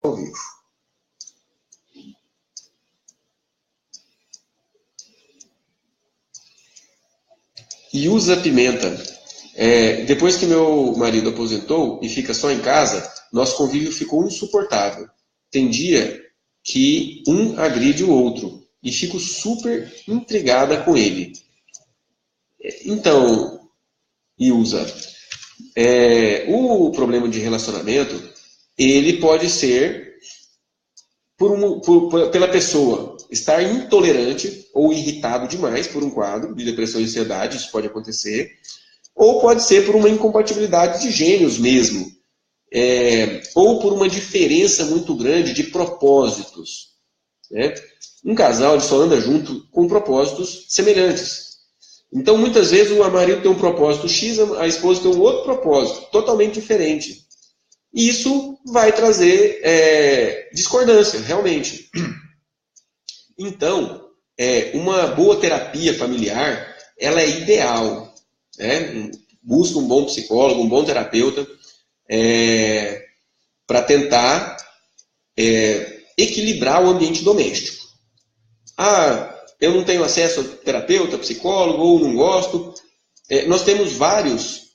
Ao vivo. Yusa Pimenta. Depois que meu marido aposentou e fica só em casa, nosso convívio ficou insuportável. Tem dia que um agride o outro e fico super intrigada com ele. Então, Yusa, o problema de relacionamento, ele pode ser pela pessoa estar intolerante ou irritado demais por um quadro de depressão e ansiedade, isso pode acontecer, ou pode ser por uma incompatibilidade de gênios mesmo, ou por uma diferença muito grande de propósitos. Né? Um casal ele só anda junto com propósitos semelhantes. Então, muitas vezes, o marido tem um propósito X, a esposa tem um outro propósito, totalmente diferente. E isso vai trazer discordância, realmente. Então, uma boa terapia familiar, ela é ideal. Né? Busca um bom psicólogo, um bom terapeuta, para tentar equilibrar o ambiente doméstico. Eu não tenho acesso a terapeuta, psicólogo, ou não gosto. Nós temos vários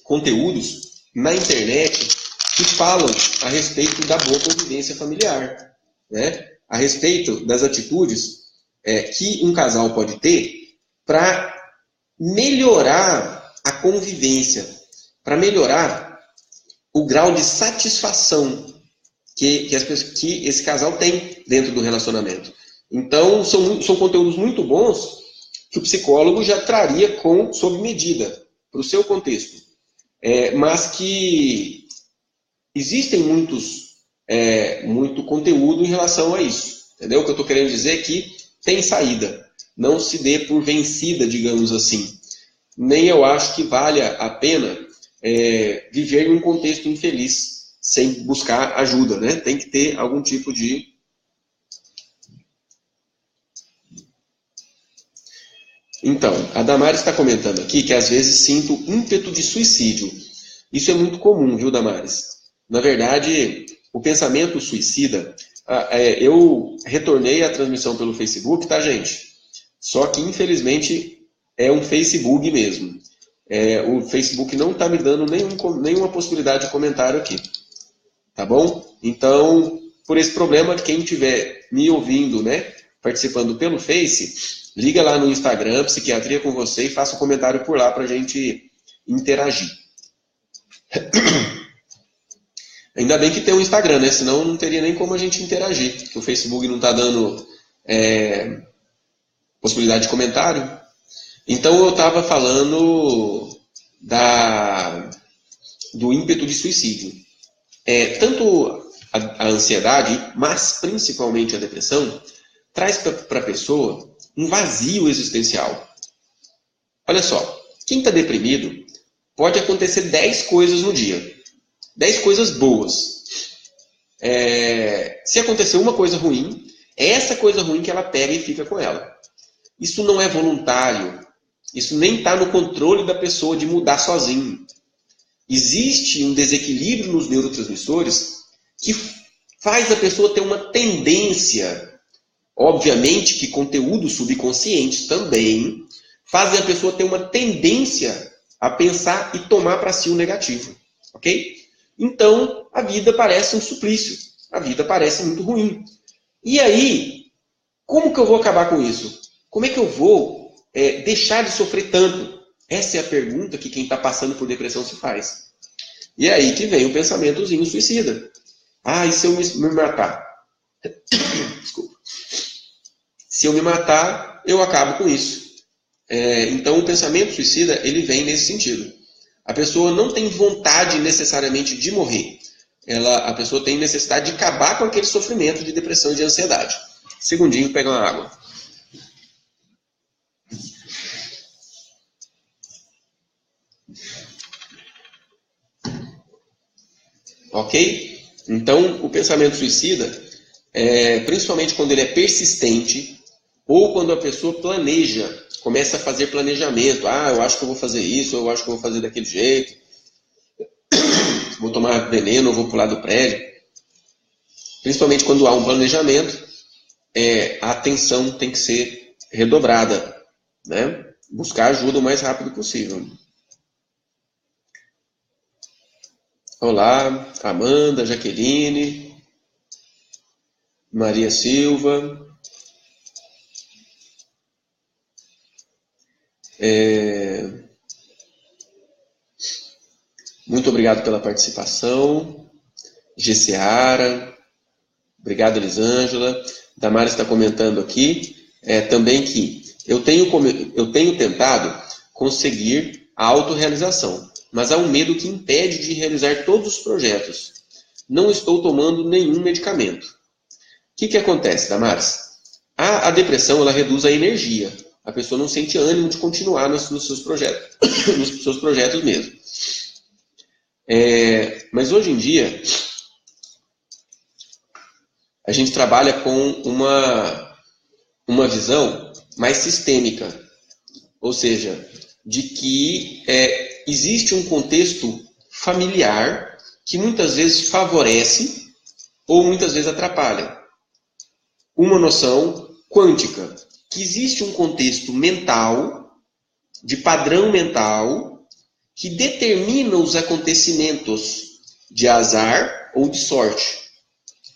conteúdos na internet que falam a respeito da boa convivência familiar, né? A respeito das atitudes que um casal pode ter para melhorar a convivência, para melhorar o grau de satisfação que esse casal tem dentro do relacionamento. Então, são conteúdos muito bons que o psicólogo já traria sob medida para o seu contexto. Mas que existem muito conteúdo em relação a isso. Entendeu? O que eu estou querendo dizer é que tem saída. Não se dê por vencida, digamos assim. Nem eu acho que valha a pena viver em um contexto infeliz sem buscar ajuda. Né? Tem que ter algum tipo de... Então, a Damares está comentando aqui que às vezes sinto ímpeto de suicídio. Isso é muito comum, viu, Damares? Na verdade, o pensamento suicida... eu retornei a transmissão pelo Facebook, tá, gente? Só que, infelizmente, é um Facebook mesmo. O Facebook não está me dando nenhuma possibilidade de comentário aqui. Tá bom? Então, por esse problema, quem estiver me ouvindo, né, participando pelo Face, liga lá no Instagram, Psiquiatria com Você, e faça um comentário por lá para a gente interagir. Ainda bem que tem um Instagram, né? Senão não teria nem como a gente interagir, porque o Facebook não está dando possibilidade de comentário. Então eu estava falando do ímpeto de suicídio. Tanto a ansiedade, mas principalmente a depressão, traz para a pessoa um vazio existencial. Olha só, quem está deprimido pode acontecer 10 coisas no dia. 10 coisas boas. Se acontecer uma coisa ruim, é essa coisa ruim que ela pega e fica com ela. Isso não é voluntário. Isso nem está no controle da pessoa de mudar sozinho. Existe um desequilíbrio nos neurotransmissores que faz a pessoa ter uma tendência, obviamente que conteúdos subconscientes também, fazem a pessoa ter uma tendência a pensar e tomar para si o negativo. Ok? Então, a vida parece um suplício. A vida parece muito ruim. E aí, como que eu vou acabar com isso? Como é que eu vou deixar de sofrer tanto? Essa é a pergunta que quem está passando por depressão se faz. E é aí que vem o pensamentozinho suicida. E se eu me matar? Desculpa. Se eu me matar, eu acabo com isso. Então, o pensamento suicida, ele vem nesse sentido. A pessoa não tem vontade necessariamente de morrer. A pessoa tem necessidade de acabar com aquele sofrimento de depressão e de ansiedade. Segundinho, pega uma água. Ok? Então, o pensamento suicida, principalmente quando ele é persistente, ou quando a pessoa planeja, começa a fazer planejamento. Eu acho que eu vou fazer isso, eu acho que eu vou fazer daquele jeito. Vou tomar veneno, vou pular do prédio. principalmente quando há um planejamento, a atenção tem que ser redobrada, né? Buscar ajuda o mais rápido possível. Olá, Amanda, Jaqueline, Maria Silva. Muito obrigado pela participação. Gessiara, obrigado, Elisângela. Damares está comentando aqui também que eu tenho tentado conseguir a autorrealização, mas há um medo que impede de realizar todos os projetos. Não estou tomando nenhum medicamento. O que acontece, Damares? A depressão ela reduz a energia. A pessoa não sente ânimo de continuar nos seus projetos, nos seus projetos mesmo. Mas hoje em dia, a gente trabalha com uma visão mais sistêmica, ou seja, de que existe um contexto familiar que muitas vezes favorece ou muitas vezes atrapalha. Uma noção quântica, que existe um contexto mental, de padrão mental, que determina os acontecimentos de azar ou de sorte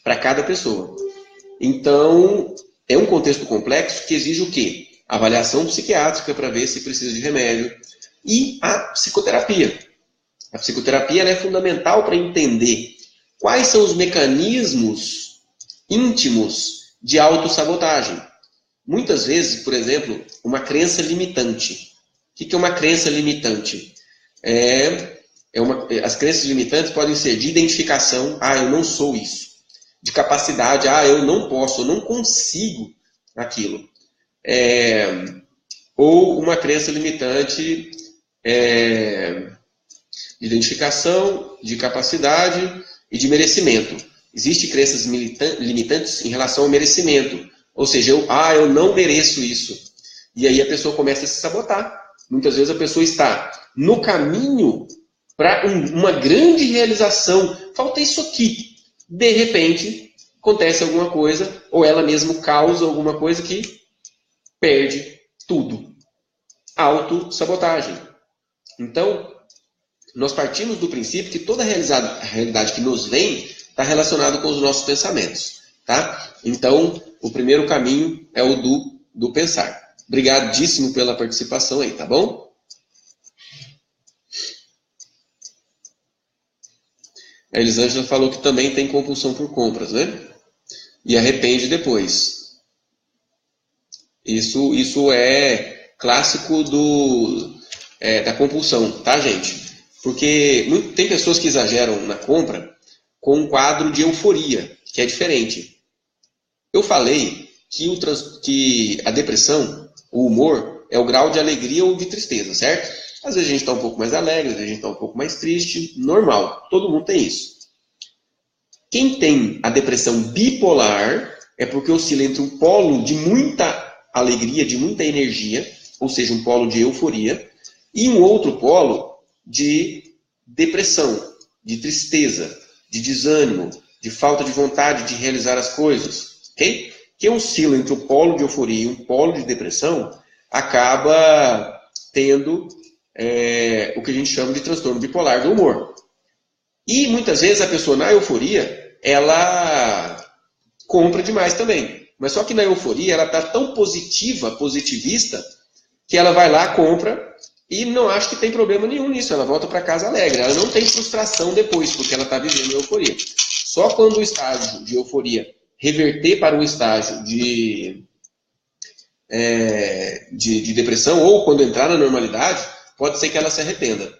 para cada pessoa. Então, é um contexto complexo que exige o quê? Avaliação psiquiátrica para ver se precisa de remédio e a psicoterapia. A psicoterapia ela é fundamental para entender quais são os mecanismos íntimos de autossabotagem. Muitas vezes, por exemplo, uma crença limitante. O que é uma crença limitante? As crenças limitantes podem ser de identificação, eu não sou isso. De capacidade, eu não posso, eu não consigo aquilo. Ou uma crença limitante de identificação, de capacidade e de merecimento. Existem crenças limitantes em relação ao merecimento. Ou seja, eu não mereço isso. E aí a pessoa começa a se sabotar. Muitas vezes a pessoa está no caminho para uma grande realização. Falta isso aqui. De repente, acontece alguma coisa, ou ela mesma causa alguma coisa que perde tudo. Autossabotagem. Então, nós partimos do princípio que toda a realidade que nos vem está relacionada com os nossos pensamentos. Tá? Então, o primeiro caminho é o do pensar. Obrigadíssimo pela participação aí, tá bom? A Elisângela falou que também tem compulsão por compras, né? E arrepende depois. Isso é clássico da compulsão, tá, gente? Porque tem pessoas que exageram na compra com um quadro de euforia, que é diferente. Eu falei que a depressão, o humor, é o grau de alegria ou de tristeza, certo? Às vezes a gente está um pouco mais alegre, às vezes a gente está um pouco mais triste, normal, todo mundo tem isso. Quem tem a depressão bipolar é porque oscila entre um polo de muita alegria, de muita energia, ou seja, um polo de euforia, e um outro polo de depressão, de tristeza, de desânimo, de falta de vontade de realizar as coisas, ok? Quem oscila entre o polo de euforia e um polo de depressão acaba tendo o que a gente chama de transtorno bipolar do humor. E muitas vezes a pessoa na euforia, ela compra demais também. Mas só que na euforia ela está tão positivista, que ela vai lá, compra e não acha que tem problema nenhum nisso. Ela volta para casa alegre. Ela não tem frustração depois, porque ela está vivendo euforia. Só quando o estágio de euforia reverter para um estágio de depressão, ou quando entrar na normalidade, pode ser que ela se arrependa.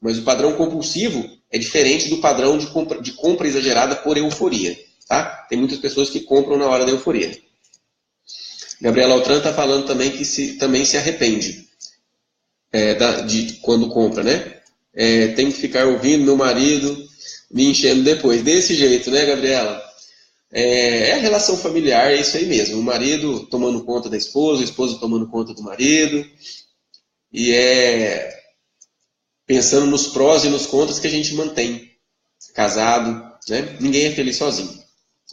Mas o padrão compulsivo é diferente do padrão de compra exagerada por euforia. Tá? Tem muitas pessoas que compram na hora da euforia. Gabriela Altran está falando também que também se arrepende quando compra, né? Tem que ficar ouvindo meu marido me enchendo depois. Desse jeito, né, Gabriela? É a relação familiar, é isso aí mesmo. O marido tomando conta da esposa, a esposa tomando conta do marido. E pensando nos prós e nos contras que a gente mantém casado, né? Ninguém é feliz sozinho.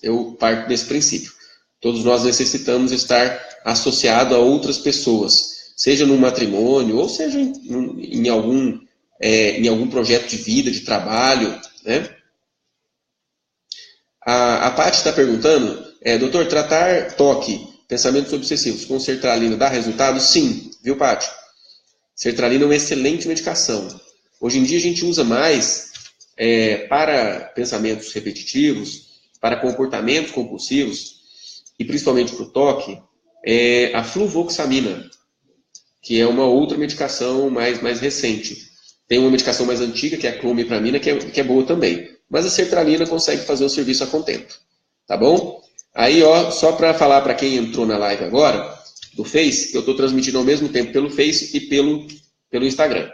eu parto desse princípio. Todos nós necessitamos estar associado a outras pessoas, seja no matrimônio, ou seja em algum projeto de vida, de trabalho, né? A Paty está perguntando, doutor, tratar toque, pensamentos obsessivos com sertralina dá resultado? Sim, viu, Paty? Sertralina é uma excelente medicação. Hoje em dia a gente usa mais para pensamentos repetitivos, para comportamentos compulsivos, e principalmente para o toque, a fluvoxamina, que é uma outra medicação mais recente. Tem uma medicação mais antiga, que é a clomipramina, que é boa também. Mas a sertralina consegue fazer o serviço a contento. Tá bom? Aí, ó, só para falar para quem entrou na live agora, do Face, eu estou transmitindo ao mesmo tempo pelo Face e pelo Instagram.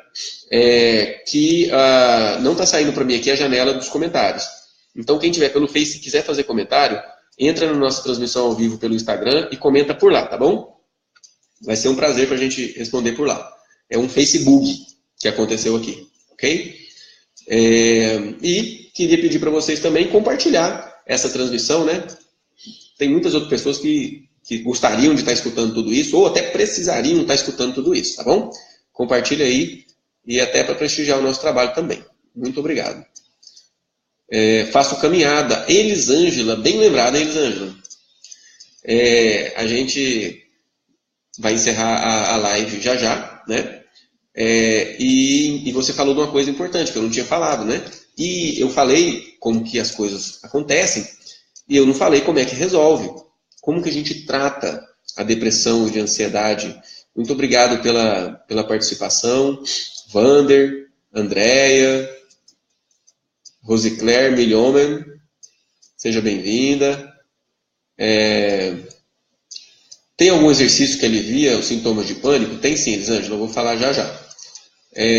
Que não está saindo para mim aqui a janela dos comentários. Então, quem tiver pelo Face e quiser fazer comentário, entra na nossa transmissão ao vivo pelo Instagram e comenta por lá, tá bom? Vai ser um prazer para a gente responder por lá. É um Facebook que aconteceu aqui, ok? E queria pedir para vocês também compartilhar essa transmissão, né? Tem muitas outras pessoas que gostariam de estar escutando tudo isso, ou até precisariam estar escutando tudo isso, tá bom? Compartilha aí, e até para prestigiar o nosso trabalho também. Muito obrigado. Faço caminhada. Elisângela, bem lembrada, Elisângela. A gente vai encerrar a live já, né? E você falou de uma coisa importante que eu não tinha falado, né? E eu falei como que as coisas acontecem, e eu não falei como é que resolve. Como que a gente trata a depressão e a ansiedade. Muito obrigado pela participação. Vander, Andréia, Rosicler Milhomen, seja bem-vinda. Tem algum exercício que alivia os sintomas de pânico? Tem sim, Elisângela, eu vou falar já.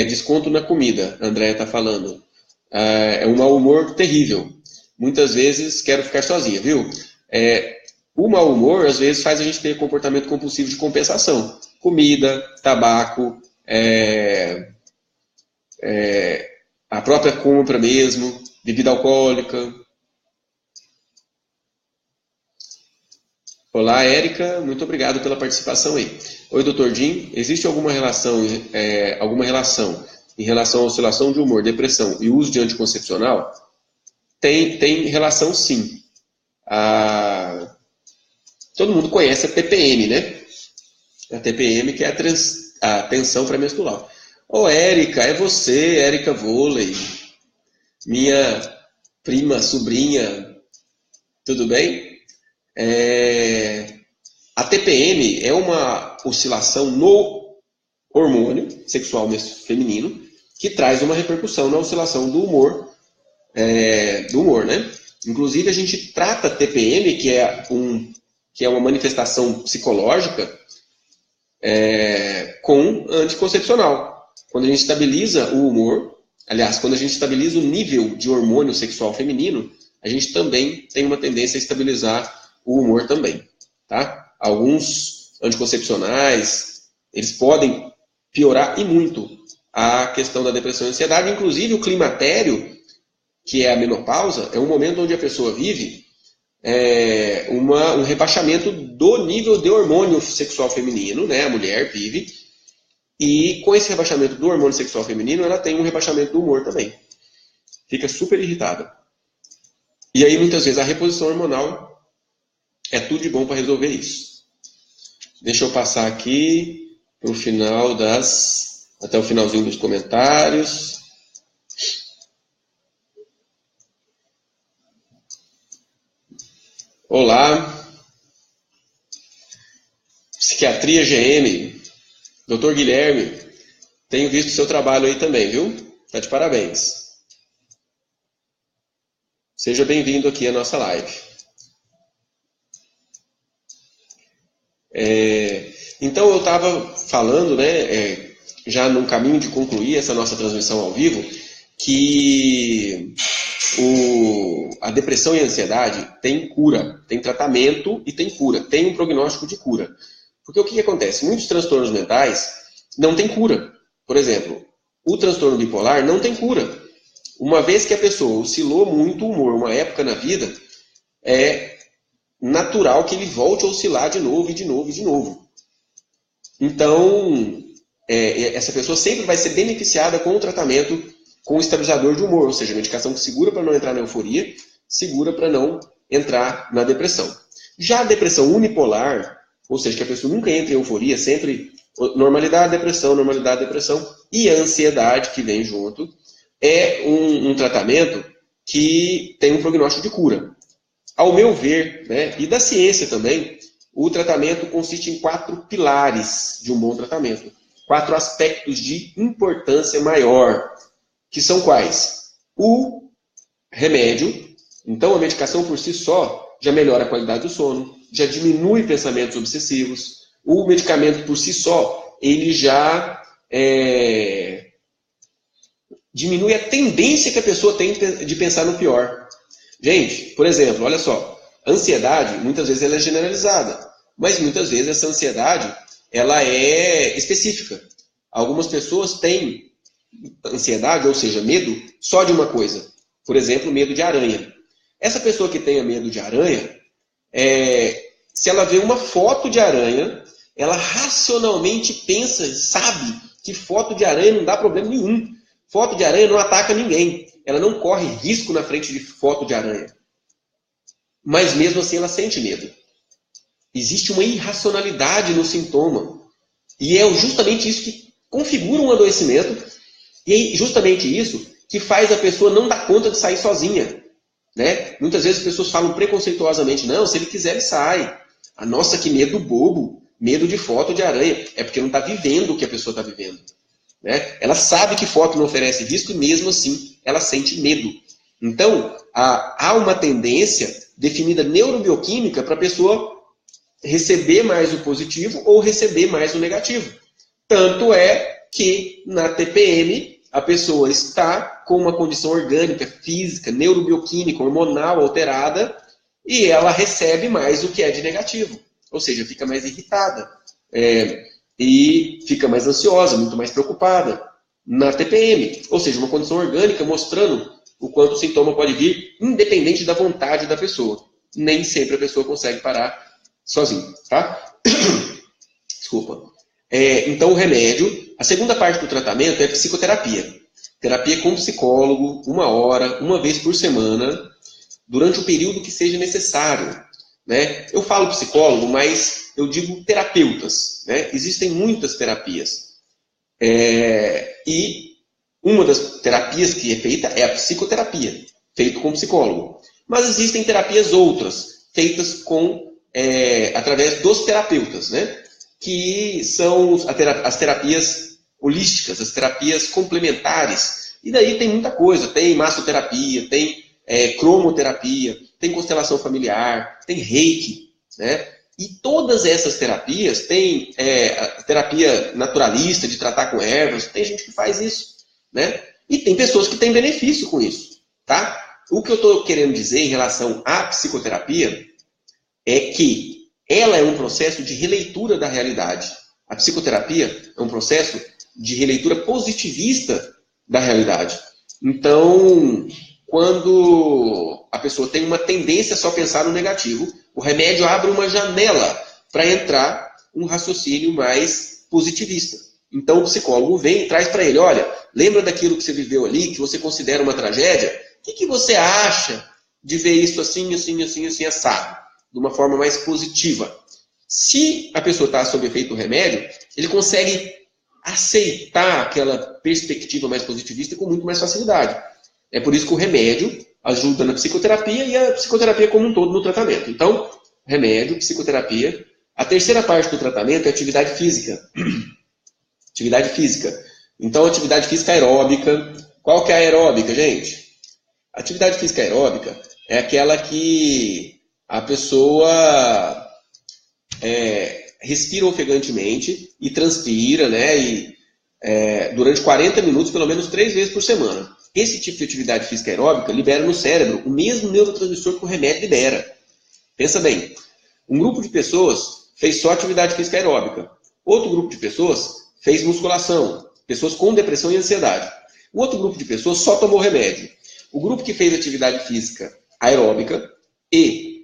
Desconto na comida, a Andréia está falando. É um mau humor terrível. Muitas vezes quero ficar sozinha, viu? O mau humor, às vezes, faz a gente ter comportamento compulsivo de compensação. Comida, tabaco, a própria compra mesmo, bebida alcoólica. Olá, Érica, muito obrigado pela participação aí. Oi, Dr. Jim, existe alguma relação em relação à oscilação de humor, depressão e uso de anticoncepcional? Tem relação sim. Todo mundo conhece a TPM, né? A TPM que é a tensão pré-menstrual. Ô, Érica, é você, Érica Vôlei, minha prima, sobrinha, tudo bem? A TPM é uma oscilação no hormônio sexual feminino que traz uma repercussão na oscilação do humor, né? Inclusive, a gente trata a TPM, que é uma manifestação psicológica, com anticoncepcional. Quando a gente estabiliza o humor, aliás, quando a gente estabiliza o nível de hormônio sexual feminino, a gente também tem uma tendência a estabilizar o humor também, tá? Alguns anticoncepcionais, eles podem piorar e muito a questão da depressão e ansiedade. Inclusive, o climatério, que é a menopausa, é um momento onde a pessoa vive um rebaixamento do nível de hormônio sexual feminino, né? A mulher vive, e com esse rebaixamento do hormônio sexual feminino, ela tem um rebaixamento do humor também. Fica super irritada. E aí, muitas vezes, a reposição hormonal é tudo de bom para resolver isso. Deixa eu passar aqui pro final até o finalzinho dos comentários. Olá. Psiquiatria GM. Dr. Guilherme. Tenho visto o seu trabalho aí também, viu? Tá de parabéns. Seja bem-vindo aqui à nossa live. Então, eu estava falando, né, já no caminho de concluir essa nossa transmissão ao vivo, que a depressão e a ansiedade tem cura, tem tratamento e tem cura, tem um prognóstico de cura. Porque o que acontece? Muitos transtornos mentais não têm cura. Por exemplo, o transtorno bipolar não tem cura. Uma vez que a pessoa oscilou muito o humor uma época na vida, é natural que ele volte a oscilar de novo, e de novo, e de novo. Então, essa pessoa sempre vai ser beneficiada com o tratamento com o estabilizador de humor, ou seja, medicação que segura para não entrar na euforia, segura para não entrar na depressão. Já a depressão unipolar, ou seja, que a pessoa nunca entra em euforia, sempre normalidade, depressão, e a ansiedade que vem junto, é um tratamento que tem um prognóstico de cura. Ao meu ver, né, e da ciência também, o tratamento consiste em 4 pilares de um bom tratamento. 4 aspectos de importância maior, que são quais? O remédio. Então, a medicação por si só já melhora a qualidade do sono, já diminui pensamentos obsessivos. O medicamento por si só, ele já diminui a tendência que a pessoa tem de pensar no pior. Gente, por exemplo, olha só, a ansiedade, muitas vezes ela é generalizada, mas muitas vezes essa ansiedade, ela é específica. Algumas pessoas têm ansiedade, ou seja, medo, só de uma coisa. Por exemplo, medo de aranha. Essa pessoa que tenha medo de aranha, se ela vê uma foto de aranha, ela racionalmente pensa, sabe que foto de aranha não dá problema nenhum. Foto de aranha não ataca ninguém. Ela não corre risco na frente de foto de aranha. Mas mesmo assim ela sente medo. Existe uma irracionalidade no sintoma. E é justamente isso que configura um adoecimento. E é justamente isso que faz a pessoa não dar conta de sair sozinha. Né? Muitas vezes as pessoas falam preconceituosamente, não, se ele quiser ele sai. Ah, nossa, que medo bobo. Medo de foto de aranha. É porque não está vivendo o que a pessoa está vivendo. Né? Ela sabe que foto não oferece risco e mesmo assim ela sente medo. Então, há uma tendência definida neurobioquímica para a pessoa receber mais o positivo ou receber mais o negativo. Tanto é que na TPM a pessoa está com uma condição orgânica, física, neurobioquímica, hormonal alterada e ela recebe mais o que é de negativo. Ou seja, fica mais irritada. E fica mais ansiosa, muito mais preocupada na TPM. Ou seja, uma condição orgânica mostrando o quanto o sintoma pode vir independente da vontade da pessoa. Nem sempre a pessoa consegue parar sozinha, tá? Desculpa. Então, o remédio. A segunda parte do tratamento é a psicoterapia. Terapia com psicólogo, 1 hora, 1 vez por semana, durante o período que seja necessário. Né? Eu falo psicólogo, mas eu digo terapeutas. Né? Existem muitas terapias. E uma das terapias que é feita é a psicoterapia, feita com psicólogo. Mas existem terapias outras, feitas através dos terapeutas, né? Que são as terapias holísticas, as terapias complementares. E daí tem muita coisa, tem massoterapia, tem cromoterapia, tem constelação familiar, tem reiki, né? E todas essas terapias, tem a terapia naturalista de tratar com ervas, tem gente que faz isso, né? E tem pessoas que têm benefício com isso, tá? O que eu estou querendo dizer em relação à psicoterapia é que ela é um processo de releitura da realidade. A psicoterapia é um processo de releitura positivista da realidade. Então, quando a pessoa tem uma tendência a só pensar no negativo, o remédio abre uma janela para entrar um raciocínio mais positivista. Então, o psicólogo vem e traz para ele, olha, lembra daquilo que você viveu ali, que você considera uma tragédia? O que você acha de ver isso assim, assim, assim, assim, assado? De uma forma mais positiva. Se a pessoa está sob efeito do remédio, ele consegue aceitar aquela perspectiva mais positivista com muito mais facilidade. É por isso que o remédio ajuda na psicoterapia e a psicoterapia como um todo no tratamento. Então, remédio, psicoterapia. A terceira parte do tratamento é atividade física. Atividade física. Então, atividade física aeróbica. Qual que é a aeróbica, gente? A atividade física aeróbica é aquela que a pessoa respira ofegantemente e transpira, né? Durante 40 minutos, pelo menos 3 vezes por semana. Esse tipo de atividade física aeróbica libera no cérebro o mesmo neurotransmissor que o remédio libera. Pensa bem, um grupo de pessoas fez só atividade física aeróbica. Outro grupo de pessoas fez musculação. Pessoas com depressão e ansiedade. O outro grupo de pessoas só tomou remédio. O grupo que fez atividade física aeróbica e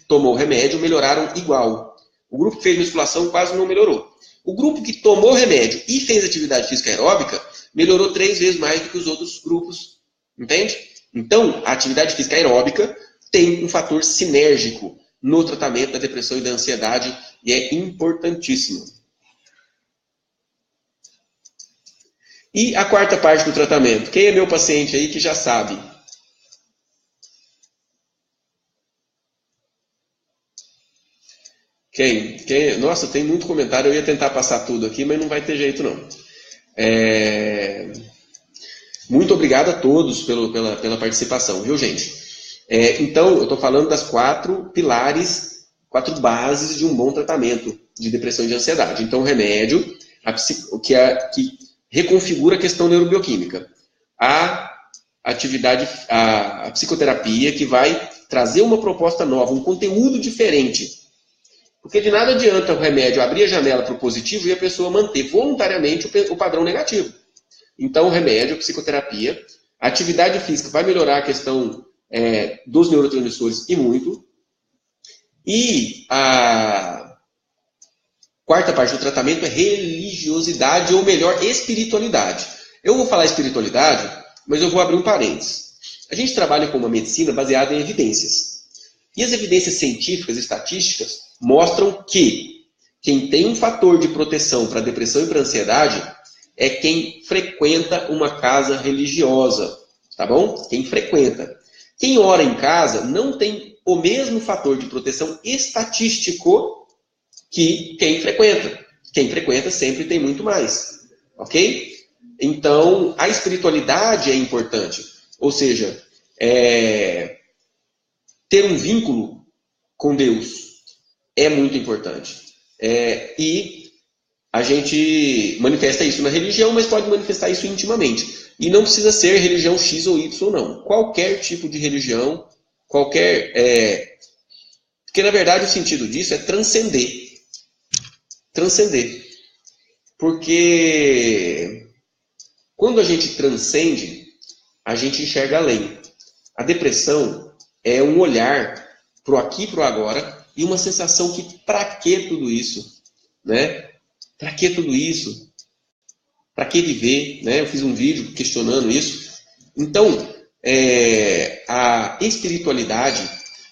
tomou o remédio melhoraram igual. O grupo que fez musculação quase não melhorou. O grupo que tomou o remédio e fez atividade física aeróbica melhorou 3 vezes mais do que os outros grupos. Entende? Então, a atividade física aeróbica tem um fator sinérgico no tratamento da depressão e da ansiedade e é importantíssimo. E a quarta parte do tratamento? Quem é meu paciente aí que já sabe? Quem? Nossa, tem muito comentário. Eu ia tentar passar tudo aqui, mas não vai ter jeito não. Muito obrigado a todos pela participação, viu, gente? Então, eu estou falando das 4 pilares, 4 bases de um bom tratamento de depressão e de ansiedade. Então, o remédio, que reconfigura a questão neurobioquímica. A psicoterapia, que vai trazer uma proposta nova, um conteúdo diferente. Porque de nada adianta o remédio abrir a janela para o positivo e a pessoa manter voluntariamente o padrão negativo. Então, o remédio, a psicoterapia, a atividade física vai melhorar a questão dos neurotransmissores e muito. E a quarta parte do tratamento é religiosidade, ou melhor, espiritualidade. Eu vou falar espiritualidade, mas eu vou abrir um parênteses. A gente trabalha com uma medicina baseada em evidências. E as evidências científicas e estatísticas mostram que quem tem um fator de proteção para depressão e para ansiedade é quem frequenta uma casa religiosa, tá bom? Quem frequenta. Quem ora em casa não tem o mesmo fator de proteção estatístico que quem frequenta. Quem frequenta sempre tem muito mais, ok? Então, a espiritualidade é importante. Ou seja, ter um vínculo com Deus é muito importante. E a gente manifesta isso na religião, mas pode manifestar isso intimamente. E não precisa ser religião X ou Y, não. Qualquer tipo de religião, porque na verdade o sentido disso é transcender. Transcender. Porque quando a gente transcende, a gente enxerga além. A depressão é um olhar pro aqui e pro agora e uma sensação que pra que tudo isso? Né? Pra que tudo isso? Pra que viver? Né? Eu fiz um vídeo questionando isso. Então, a espiritualidade,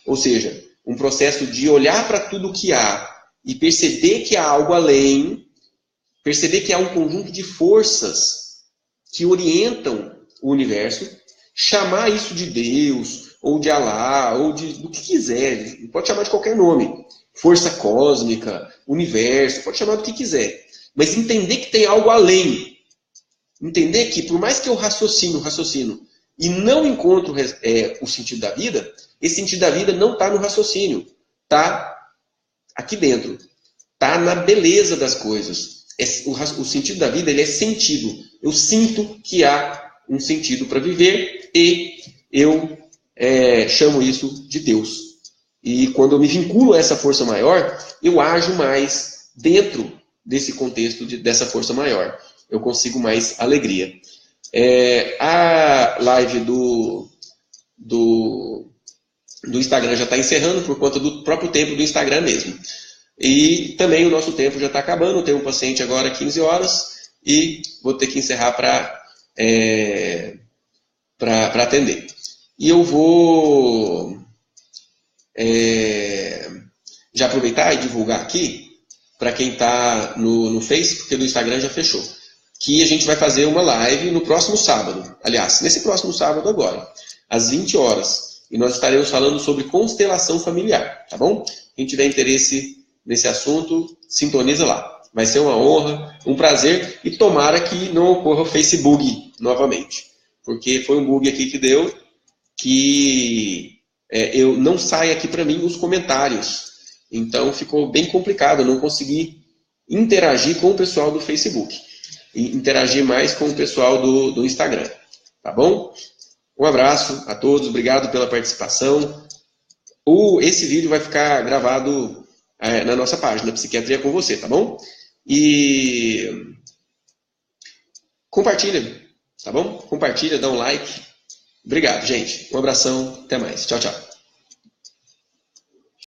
ou seja, um processo de olhar para tudo que há e perceber que há algo além, perceber que há um conjunto de forças que orientam o universo, chamar isso de Deus, ou de Alá, ou do que quiser, pode chamar de qualquer nome, força cósmica, universo, pode chamar do que quiser, mas entender que tem algo além, entender que por mais que eu raciocino e não encontro o sentido da vida, esse sentido da vida não está no raciocínio, está aqui dentro, está na beleza das coisas. O sentido da vida ele é sentido. Eu sinto que há um sentido para viver e eu chamo isso de Deus. E quando eu me vinculo a essa força maior, eu ajo mais dentro desse contexto dessa força maior. Eu consigo mais alegria. A live do Instagram já está encerrando por conta do próprio tempo do Instagram mesmo. E também o nosso tempo já está acabando. Eu tenho um paciente agora 15 horas e vou ter que encerrar para atender. E eu vou já aproveitar e divulgar aqui para quem está no Face, porque no Instagram já fechou, que a gente vai fazer uma live no próximo sábado. Aliás, nesse próximo sábado agora, às 20 horas. E nós estaremos falando sobre constelação familiar, tá bom? Quem tiver interesse nesse assunto, sintoniza lá. Vai ser uma honra, um prazer, e tomara que não ocorra o Facebook novamente. Porque foi um bug aqui que deu, que eu não saia aqui para mim os comentários. Então ficou bem complicado, eu não consegui interagir com o pessoal do Facebook. E interagir mais com o pessoal do Instagram. Tá bom? Um abraço a todos, obrigado pela participação. Esse vídeo vai ficar gravado na nossa página Psiquiatria com Você, tá bom? E compartilha, tá bom? Compartilha, dá um like. Obrigado, gente. Um abração, até mais. Tchau, tchau.